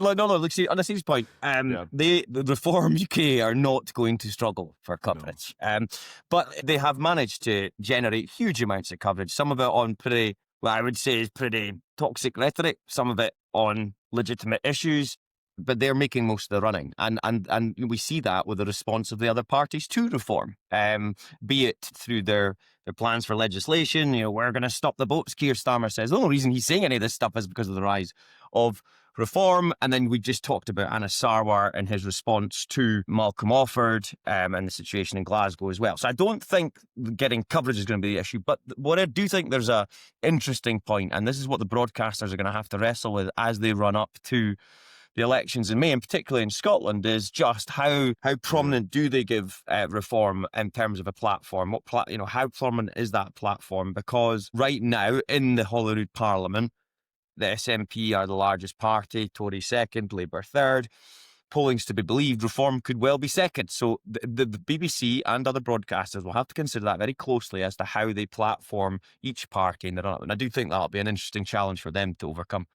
No. Look, see, on a serious point, the Reform UK are not going to struggle for coverage, but they have managed to generate huge amounts of coverage. Some of it on pretty, well, I would say, is pretty toxic rhetoric. Some of it on legitimate issues. But they're making most of the running, and we see that with the response of the other parties to reform, be it through their plans for legislation. We're going to stop the boats. Keir Starmer says the only reason he's saying any of this stuff is because of the rise of reform. And then we just talked about Anna Sarwar and his response to Malcolm Offord and the situation in Glasgow as well. So I don't think getting coverage is going to be the issue. But what I do think there's a interesting point, and this is what the broadcasters are going to have to wrestle with as they run up to the elections in May, and particularly in Scotland, is just how prominent do they give reform in terms of a platform? How prominent is that platform? Because right now in the Holyrood Parliament, the SNP are the largest party, Tory second, Labour third. Polling's to be believed, reform could well be second. So the BBC and other broadcasters will have to consider that very closely as to how they platform each party in the run-up. And I do think that'll be an interesting challenge for them to overcome.